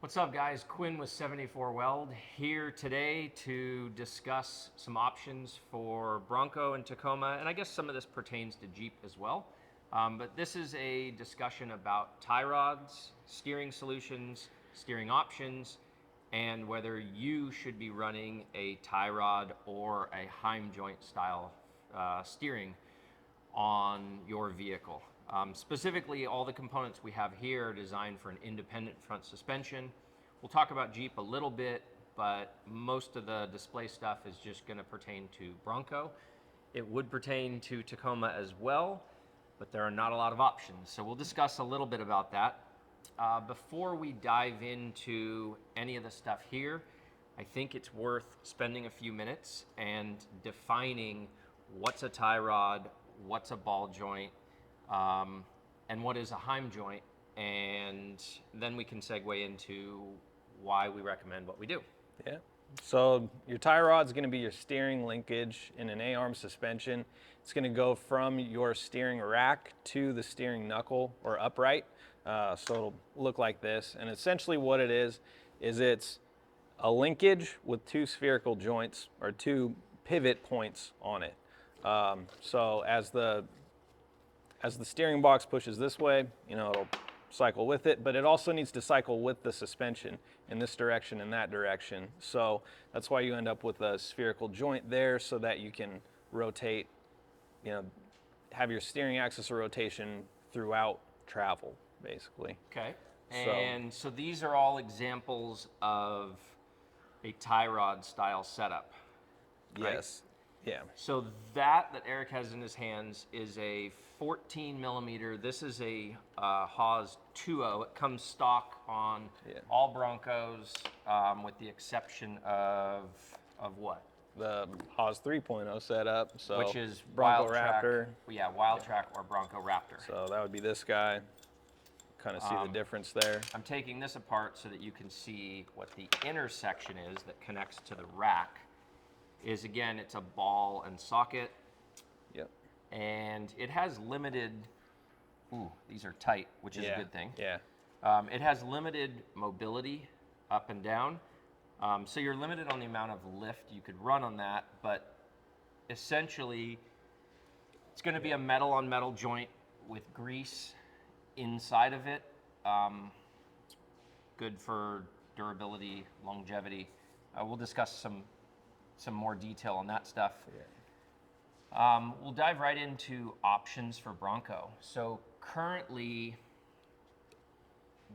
What's up, guys? Quinn with 74 Weld here today to discuss some options for Bronco and Tacoma, and I guess some of this pertains to Jeep as well. But this is a discussion about tie rods, steering solutions, steering options, and whether you should be running a tie rod or a Heim joint style steering on your vehicle. Specifically, all the components we have here are designed for an independent front suspension. We'll talk about Jeep a little bit, but most of the display stuff is just going to pertain to Bronco. It would pertain to Tacoma as well, but there are not a lot of options. So we'll discuss a little bit about that. Before we dive into any of the stuff here, I think it's worth spending a few minutes and defining what's a tie rod, what's a ball joint, and what is a Heim joint, and then we can segue into why we recommend what we do. Yeah. So your tie rod is going to be your steering linkage in an A-arm suspension. It's going to go from your steering rack to the steering knuckle or upright. So it'll look like this. And essentially what it is it's a linkage with two spherical joints or two pivot points on it. So as the steering box pushes this way, it'll cycle with it, but it also needs to cycle with the suspension in this direction and that direction. So that's why you end up with a spherical joint there so that you can rotate, have your steering axis of rotation throughout travel, basically. Okay. And so these are all examples of a tie rod style setup. Right? Yes. Yeah. So that Eric has in his hands is a 14 millimeter. This is a Haas 2.0. It comes stock on all Broncos, with the exception of what? The Haas 3.0 setup. So which is Bronco Wildtrak. Raptor. Yeah, Wildtrak or Bronco Raptor. So that would be this guy. Kind of see the difference there. I'm taking this apart so that you can see what the intersection is that connects to the rack. Is again, it's a ball and socket. Yep. And it has limited, these are tight, which is a good thing. Yeah. It has limited mobility up and down. So you're limited on the amount of lift you could run on that, but essentially it's going to be a metal on metal joint with grease inside of it. Good for durability, longevity. We'll discuss some more detail on that stuff. We'll dive right into options for Bronco. So currently,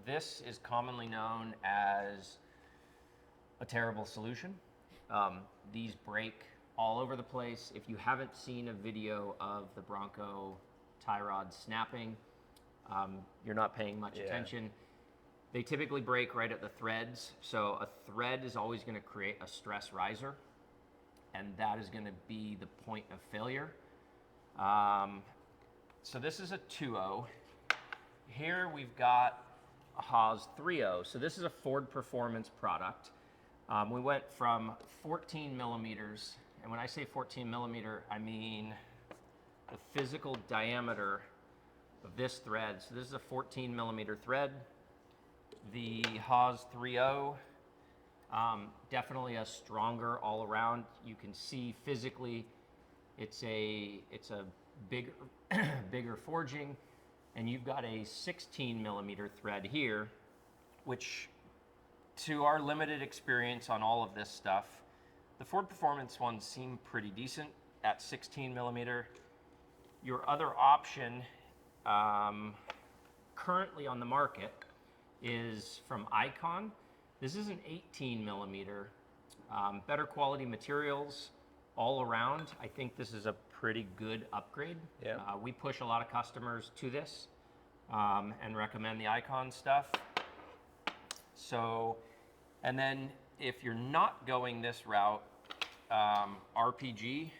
this is commonly known as a terrible solution. These break all over the place. If you haven't seen a video of the Bronco tie rod snapping, you're not paying much attention. They typically break right at the threads. So a thread is always going to create a stress riser, and that is going to be the point of failure. So this is a 2.0. Here we've got a Haas 3.0. So this is a Ford Performance product. We went from 14 millimeters, and when I say 14 millimeter, I mean the physical diameter of this thread. So this is a 14 millimeter thread. The Haas 3.0, definitely a stronger all around. You can see physically it's a bigger bigger forging, and you've got a 16 millimeter thread here, which to our limited experience on all of this stuff, the Ford Performance ones seem pretty decent at 16 millimeter. Your other option currently on the market is from Icon. This is an 18 millimeter, better quality materials all around. I think this is a pretty good upgrade. Yeah. We push a lot of customers to this and recommend the Icon stuff. So, and then if you're not going this route, RPG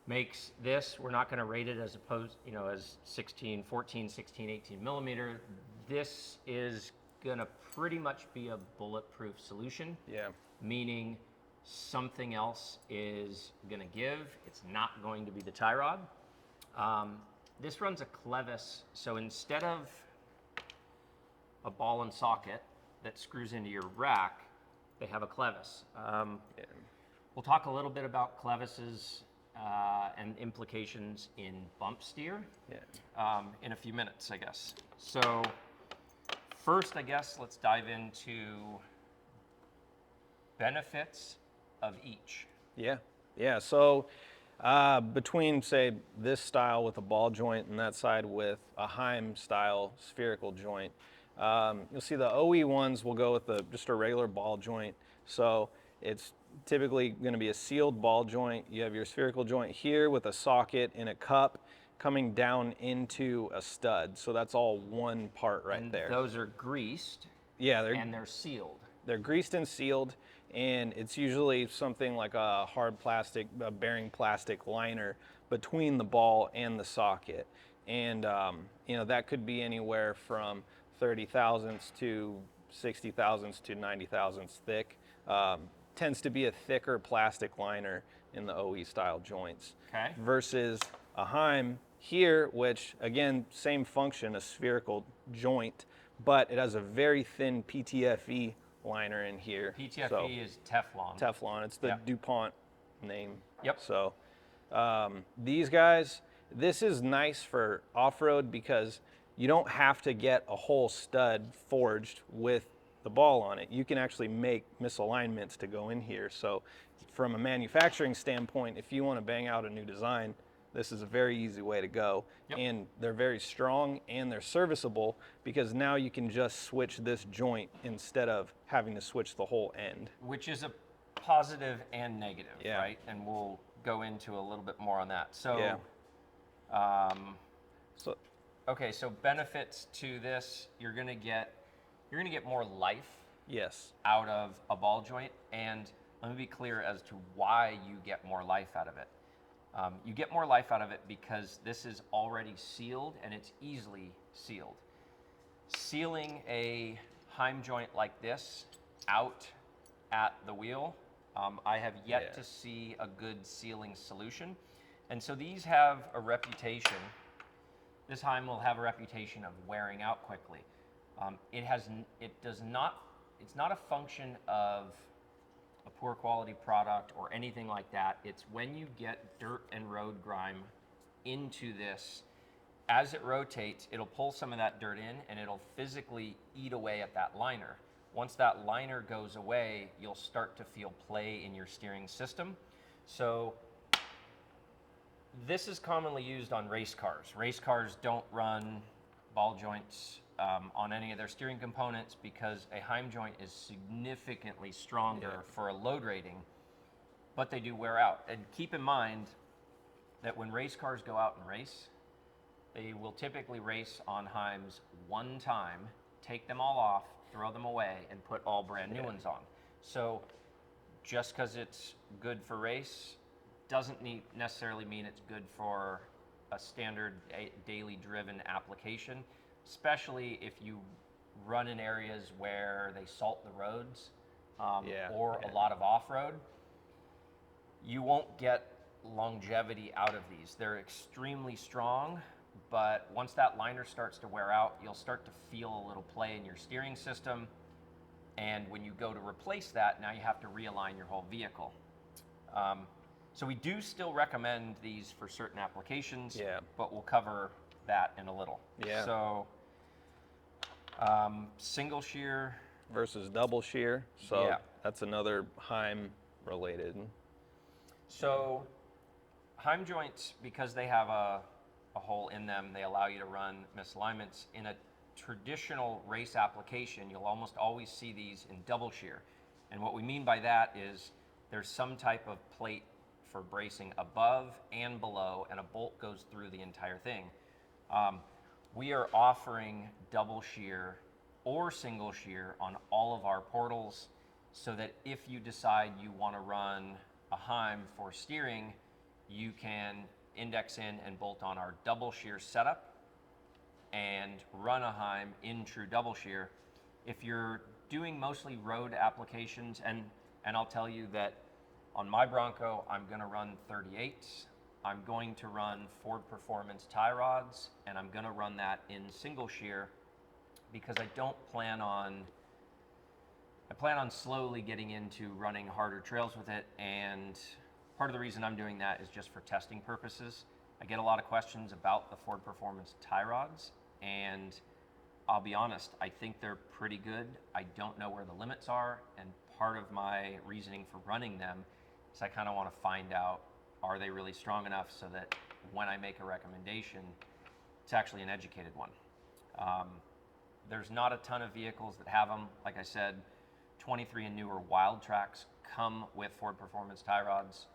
makes this. We're not going to rate it as opposed, as 14, 16, 18 millimeter. This is going to pretty much be a bulletproof solution. Yeah. Meaning something else is going to give. It's not going to be the tie rod. This runs a clevis, so instead of a ball and socket that screws into your rack, they have a clevis. We'll talk a little bit about clevises and implications in bump steer in a few minutes, I guess. So first, I guess, let's dive into benefits of each. Yeah. So between, say, this style with a ball joint and that side with a Heim style spherical joint, you'll see the OE ones will go with just a regular ball joint. So it's typically going to be a sealed ball joint. You have your spherical joint here with a socket and a cup coming down into a stud. So that's all one part right there. Those are greased. Yeah, and they're sealed. They're greased and sealed, and it's usually something like a hard plastic, a bearing plastic liner between the ball and the socket. And that could be anywhere from 30 thousandths to 60 thousandths to 90 thousandths thick. Tends to be a thicker plastic liner in the OE style joints. Okay. Versus a Heim here, which again, same function, a spherical joint, but it has a very thin PTFE liner in here. PTFE is Teflon. Teflon, it's the DuPont name. Yep. So these guys, this is nice for off-road because you don't have to get a whole stud forged with the ball on it. You can actually make misalignments to go in here. So from a manufacturing standpoint, if you want to bang out a new design, this is a very easy way to go. Yep. And they're very strong and they're serviceable because now you can just switch this joint instead of having to switch the whole end. Which is a positive and negative, Yeah. right? And we'll go into a little bit more on that. So, Yeah. okay, so benefits to this, you're gonna get more life Yes. out of a ball joint, and let me be clear as to why you get more life out of it. You get more life out of it because this is already sealed and it's easily sealed. Sealing a Heim joint like this out at the wheel, I have yet to see a good sealing solution. And so these have a reputation, this Heim will have a reputation of wearing out quickly. It's not a function of a poor quality product or anything like that. It's when you get dirt and road grime into this, as it rotates, it'll pull some of that dirt in and it'll physically eat away at that liner. Once that liner goes away, you'll start to feel play in your steering system. So this is commonly used on race cars. Race cars don't run ball joints on any of their steering components because a Heim joint is significantly stronger for a load rating, but they do wear out. And keep in mind that when race cars go out and race, they will typically race on Heims one time, take them all off, throw them away, and put all brand new ones on. So just because it's good for race doesn't necessarily mean it's good for a standard daily driven application, especially if you run in areas where they salt the roads or a lot of off-road. You won't get longevity out of these. They're extremely strong, but once that liner starts to wear out, you'll start to feel a little play in your steering system. And when you go to replace that, now you have to realign your whole vehicle. So we do still recommend these for certain applications, but we'll cover that in a little. Yeah. So single shear versus double shear. So that's another Heim related. So Heim joints, because they have a hole in them, they allow you to run misalignments. In a traditional race application, you'll almost always see these in double shear. And what we mean by that is there's some type of plate for bracing above and below, and a bolt goes through the entire thing. We are offering double shear or single shear on all of our portals so that if you decide you want to run a Heim for steering, you can index in and bolt on our double shear setup and run a Heim in true double shear. If you're doing mostly road applications, and I'll tell you that on my Bronco, I'm going to run 38s. I'm going to run Ford Performance tie rods, and I'm going to run that in single shear because I plan on slowly getting into running harder trails with it, and part of the reason I'm doing that is just for testing purposes. I get a lot of questions about the Ford Performance tie rods, and I'll be honest, I think they're pretty good. I don't know where the limits are, and part of my reasoning for running them is I kind of want to find out, are they really strong enough so that when I make a recommendation, it's actually an educated one. There's not a ton of vehicles that have them. Like I said, 23 and newer Wild Tracks come with Ford Performance tie rods,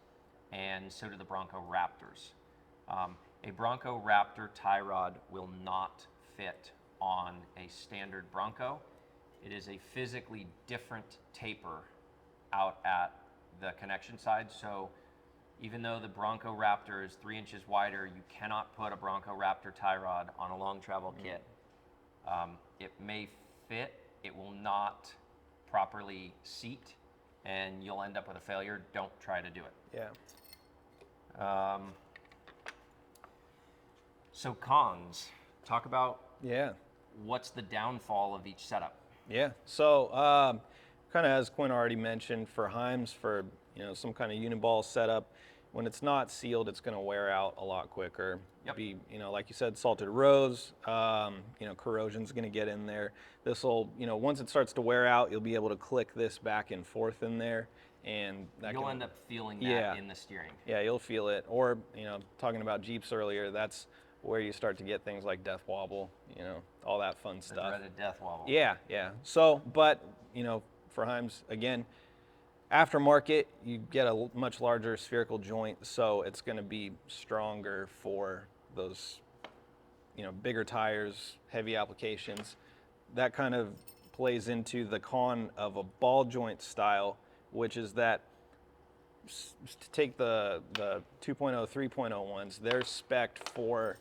and so do the Bronco Raptors. A Bronco Raptor tie rod will not fit on a standard Bronco. It is a physically different taper out at the connection side. So even though the Bronco Raptor is 3 inches wider, you cannot put a Bronco Raptor tie rod on a long travel kit. It may fit, it will not properly seat, and you'll end up with a failure. Don't try to do it. Yeah. So cons, talk about Yeah. what's the downfall of each setup. Yeah. So, kind of as Quinn already mentioned, for Heims, for some kind of uniball setup, when it's not sealed, it's going to wear out a lot quicker. Yep. Be like you said, salted rows. Corrosion's going to get in there. This will, once it starts to wear out, you'll be able to click this back and forth in there, and You'll end up feeling that Yeah. in the steering. Yeah, you'll feel it. Or talking about Jeeps earlier, that's where you start to get things like death wobble, all that fun The stuff. dreaded death wobble. Yeah. So, but, for Heims, again, aftermarket, you get a much larger spherical joint, so it's going to be stronger for those, bigger tires, heavy applications. That kind of plays into the con of a ball joint style, which is that to take the 2.0, 3.0 ones, they're spec'd for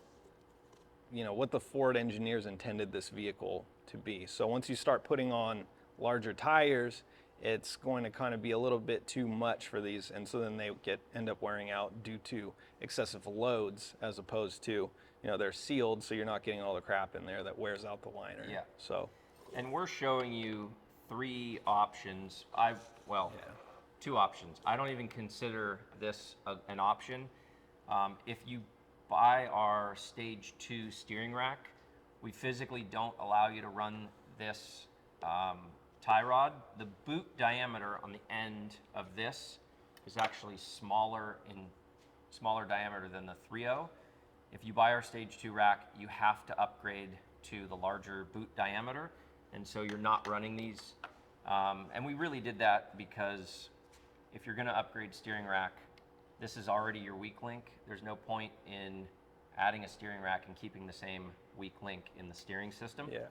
what the Ford engineers intended this vehicle to be. So once you start putting on larger tires, it's going to kind of be a little bit too much for these, and so then they end up wearing out due to excessive loads, as opposed to they're sealed, so you're not getting all the crap in there that wears out the liner. Yeah. So. And we're showing you 3 options. Two options. I don't even consider this an option. If you buy our Stage 2 steering rack, we physically don't allow you to run this tie rod. The boot diameter on the end of this is actually smaller diameter than the 3.0. If you buy our Stage 2 rack, you have to upgrade to the larger boot diameter, and so you're not running these. And we really did that because if you're going to upgrade steering rack, this is already your weak link. There's no point in adding a steering rack and keeping the same weak link in the steering system. Yeah.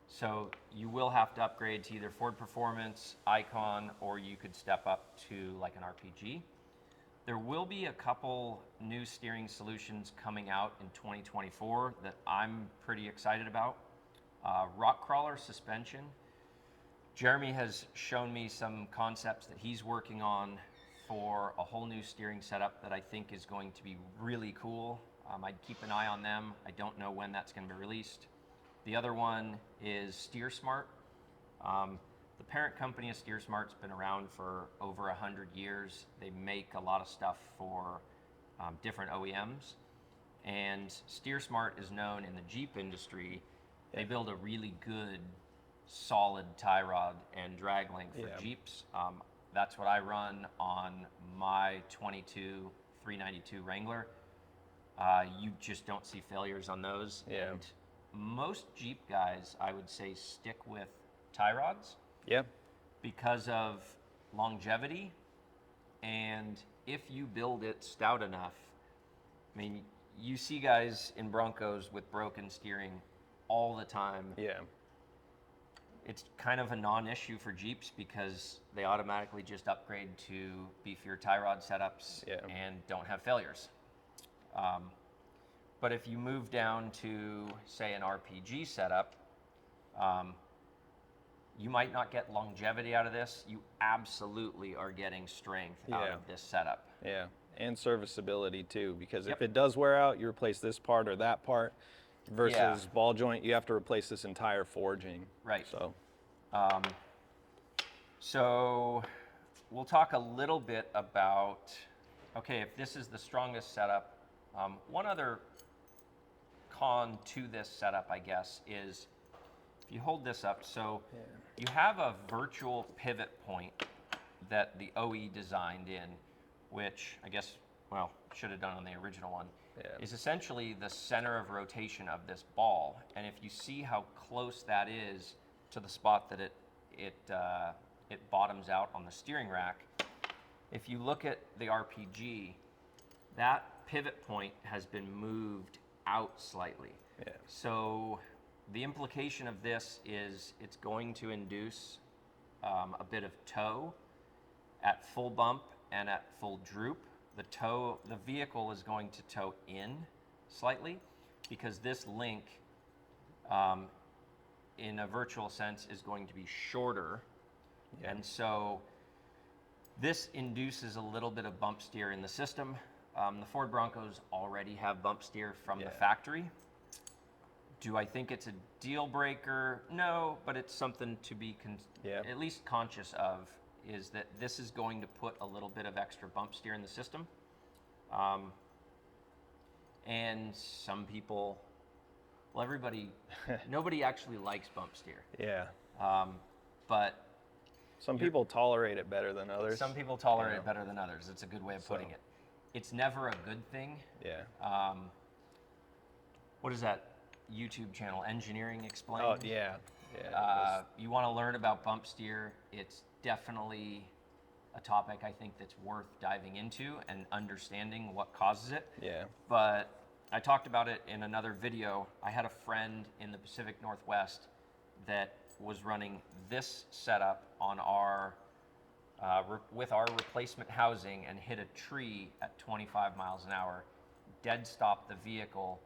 So you will have to upgrade to either Ford Performance, Icon, or you could step up to like an RPG. There will be a couple new steering solutions coming out in 2024 that I'm pretty excited about. Rock crawler suspension. Jeremy has shown me some concepts that he's working on for a whole new steering setup that I think is going to be really cool. I'd keep an eye on them. I don't know when that's going to be released. The other one is Steer Smart. The parent company of Steer Smart's been around for over 100 years. They make a lot of stuff for different OEMs. And Steer Smart is known in the Jeep industry. They build a really good, solid tie rod and drag length for Jeeps. That's what I run on my 22 392 Wrangler. You just don't see failures on those. Yeah. And most Jeep guys, I would say, stick with tie rods. Yeah. Because of longevity, and if you build it stout enough, I mean, you see guys in Broncos with broken steering all the time. Yeah. It's kind of a non-issue for Jeeps because they automatically just upgrade to beefier tie rod setups and don't have failures. But if you move down to, say, an RPG setup, you might not get longevity out of this. You absolutely are getting strength out of this setup. Yeah, and serviceability too, because if it does wear out, you replace this part or that part, versus Yeah. ball joint, you have to replace this entire forging. Right. So, So we'll talk a little bit about, okay, if this is the strongest setup, one other con to this setup, I guess, is if you hold this up, so you have a virtual pivot point that the OE designed in, which I guess, well, should have done on the original one, is essentially the center of rotation of this ball. And if you see how close that is to the spot that it bottoms out on the steering rack, if you look at the RPG, that pivot point has been moved out slightly. yeah. So the implication of this is it's going to induce a bit of toe at full bump and at full droop. The vehicle is going to toe in slightly because this link, in a virtual sense, is going to be shorter. Yeah. And so this induces a little bit of bump steer in the system. The Ford Broncos already have bump steer from the factory. Do I think it's a deal breaker? No, but it's something to be at least conscious of, is that this is going to put a little bit of extra bump steer in the system. And some people, well, nobody actually likes bump steer. Yeah. But Some people tolerate it better than others. some people tolerate it better than others. It's a good way of putting it. It's never a good thing. Yeah. What is that YouTube channel, Engineering Explained? Oh, yeah. Yeah. You want to learn about bump steer, it's definitely a topic I think that's worth diving into and understanding what causes it. Yeah. But I talked about it in another video. I had a friend in the Pacific Northwest that was running this setup on our with our replacement housing and hit a tree at 25 miles an hour, dead stopped the vehicle,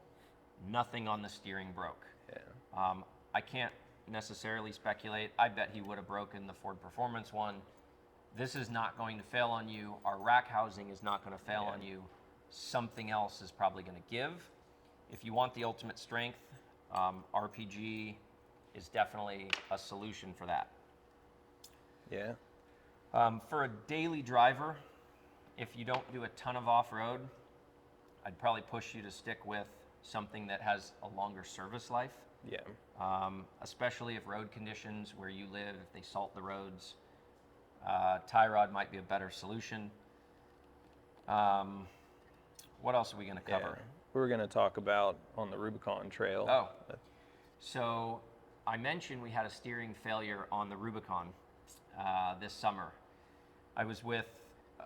nothing on the steering broke. Yeah. I can't necessarily speculate. I bet he would have broken the Ford Performance one. This is not going to fail on you. Our rack housing is not going to fail on you. Something else is probably going to give. If you want the ultimate strength, RPG is definitely a solution for that. Yeah. For a daily driver, if you don't do a ton of off-road, I'd probably push you to stick with something that has a longer service life. Yeah. Especially if road conditions where you live, if they salt the roads, tie rod might be a better solution. What else are we going to cover? Yeah. We were going to talk about on the Rubicon trail. Oh, so I mentioned we had a steering failure on the Rubicon this summer. I was with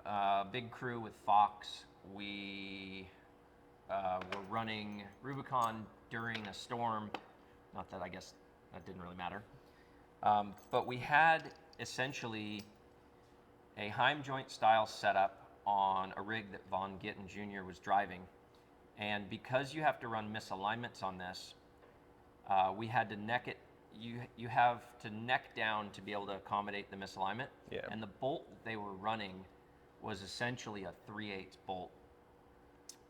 a big crew with Fox. We were running Rubicon during a storm. Not that I guess that didn't really matter. But we had essentially a Heim joint style setup on a rig that Von Gittin Jr. was driving. And because you have to run misalignments on this, we had to neck it. You have to neck down to be able to accommodate the misalignment. Yeah. And the bolt that they were running was essentially a 3/8 bolt.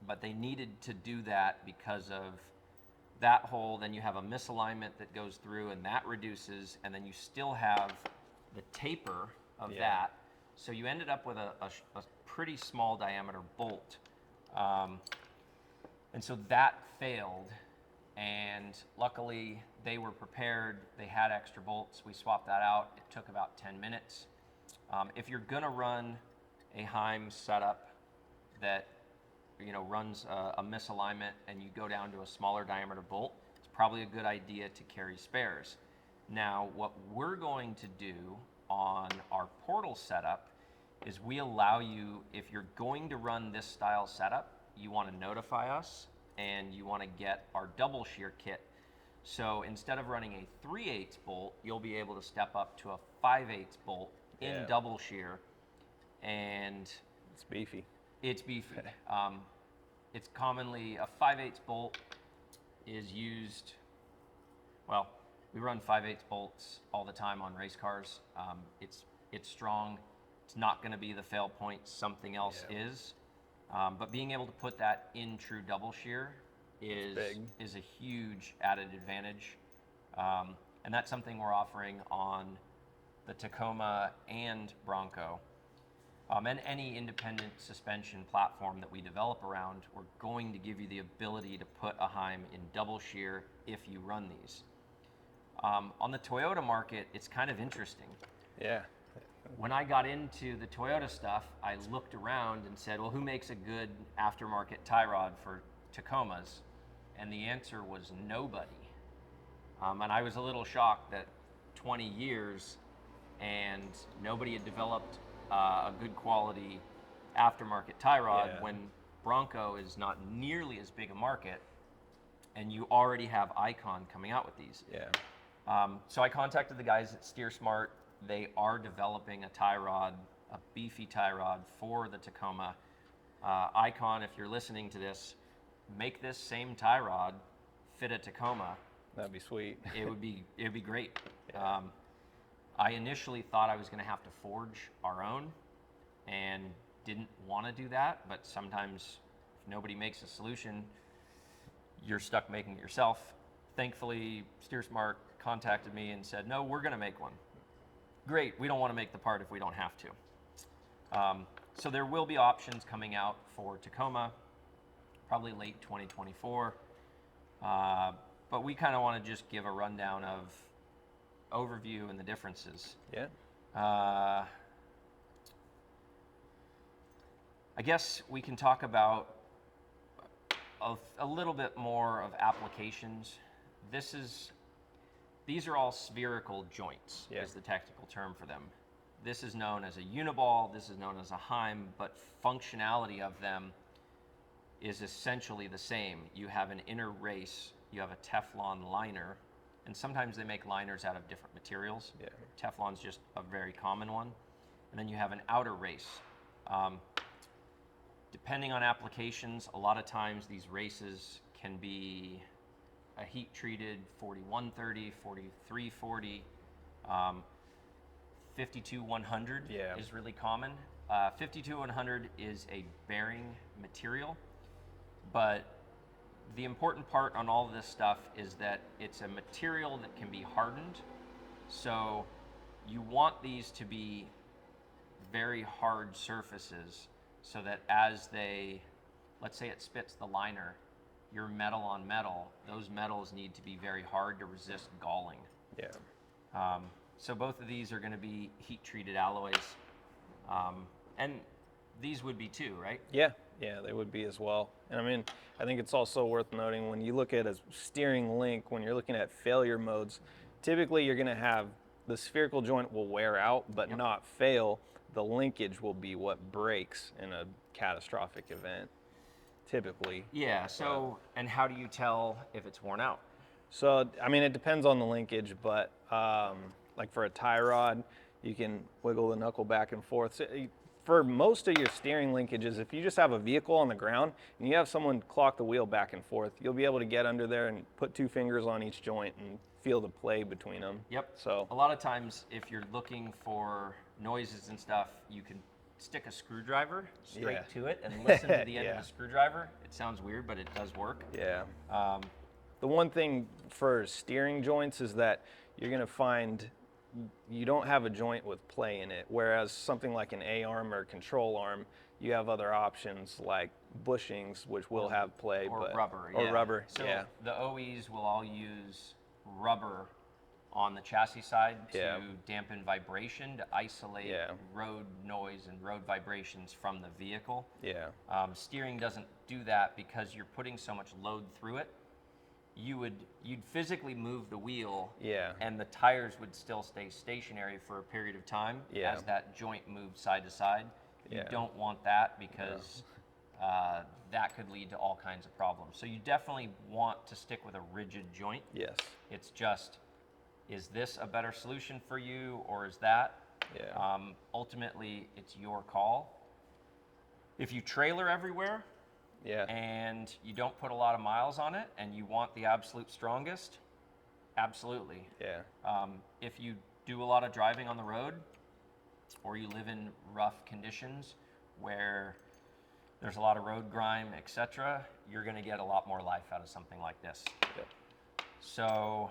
But they needed to do that because of that hole. Then you have a misalignment that goes through and that reduces, and then you still have the taper of that. So you ended up with a pretty small diameter bolt. And so that failed. And luckily, they were prepared. They had extra bolts. We swapped that out. It took about 10 minutes. If you're going to run a Heim setup that runs a misalignment and you go down to a smaller diameter bolt, it's probably a good idea to carry spares. Now, what we're going to do on our portal setup is we allow you, if you're going to run this style setup, you want to notify us and you want to get our double shear kit. So instead of running a 3/8 bolt, you'll be able to step up to a 5/8 bolt in double shear, and It's beefy. it's beefy. It's commonly a 5/8 bolt is used. Well, we run 5/8 bolts all the time on race cars. It's strong. It's not going to be the fail point. Something else is. But being able to put that in true double shear big. is a huge added advantage. And that's something we're offering on the Tacoma and Bronco. And any independent suspension platform that we develop around, we're going to give you the ability to put a Heim in double shear if you run these. On the Toyota market, it's kind of interesting. Yeah. When I got into the Toyota stuff, I looked around and said, well, who makes a good aftermarket tie rod for Tacomas? And the answer was nobody. And I was a little shocked that 20 years and nobody had developed a good quality aftermarket tie rod when Bronco is not nearly as big a market, and you already have Icon coming out with these. Yeah. So I contacted the guys at Steer Smart. They are developing a tie rod, a beefy tie rod for the Tacoma. Icon, if you're listening to this, make this same tie rod fit a Tacoma. That'd be sweet. It would be great. I initially thought I was going to have to forge our own, and didn't want to do that. But sometimes, if nobody makes a solution, you're stuck making it yourself. Thankfully, Steer Smart contacted me and said, "No, we're going to make one." Great. We don't want to make the part if we don't have to. So there will be options coming out for Tacoma, probably late 2024. But we kind of want to just give a rundown of overview and the differences. Yeah. I guess we can talk about a little bit more of applications. These are all spherical joints, is the technical term for them. This is known as a uniball, this is known as a Heim, but functionality of them is essentially the same. You have an inner race, you have a Teflon liner, and sometimes they make liners out of different materials. Yeah. Teflon's just a very common one. And then you have an outer race. Depending on applications, a lot of times these races can be a heat-treated 4130, 4340, 52100 is really common. 52100 is a bearing material, but the important part on all of this stuff is that it's a material that can be hardened. So you want these to be very hard surfaces so that as they, let's say it spits the liner, your metal on metal, those metals need to be very hard to resist galling. Yeah. So both of these are going to be heat treated alloys. And these would be too, right? Yeah, they would be as well. And I mean, I think it's also worth noting when you look at a steering link, when you're looking at failure modes, typically you're going to have the spherical joint will wear out but not fail. The linkage will be what breaks in a catastrophic event, typically. Yeah, so, and how do you tell if it's worn out? So, I mean, it depends on the linkage, but like for a tie rod, you can wiggle the knuckle back and forth. So, for most of your steering linkages, if you just have a vehicle on the ground and you have someone clock the wheel back and forth, you'll be able to get under there and put 2 fingers on each joint and feel the play between them. Yep. So a lot of times, if you're looking for noises and stuff, you can stick a screwdriver straight to it and listen to the end of the screwdriver. It sounds weird, but it does work. Yeah. The one thing for steering joints is that you're going to find you don't have a joint with play in it, whereas something like an A-arm or control arm, you have other options like bushings, which will have play. Or rubber. Or rubber, so the OEs will all use rubber on the chassis side to dampen vibration, to isolate road noise and road vibrations from the vehicle. Yeah. Steering doesn't do that because you're putting so much load through it. You'd physically move the wheel, and the tires would still stay stationary for a period of time as that joint moves side to side. You don't want that because that could lead to all kinds of problems. So you definitely want to stick with a rigid joint. Yes. It's just, is this a better solution for you, or is that? Yeah. Ultimately, it's your call. If you trailer everywhere, and you don't put a lot of miles on it, and you want the absolute strongest, absolutely. Yeah. If you do a lot of driving on the road, or you live in rough conditions where there's a lot of road grime, etc., you're going to get a lot more life out of something like this. Yep. So,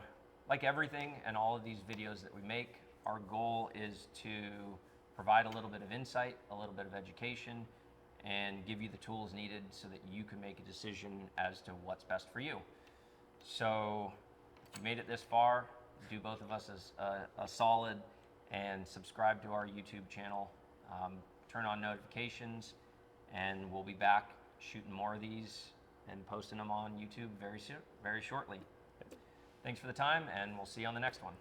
like everything and all of these videos that we make, our goal is to provide a little bit of insight, a little bit of education, and give you the tools needed so that you can make a decision as to what's best for you. So, if you made it this far, do both of us as a solid and subscribe to our YouTube channel. Turn on notifications, and we'll be back shooting more of these and posting them on YouTube very shortly. Thanks for the time, and we'll see you on the next one.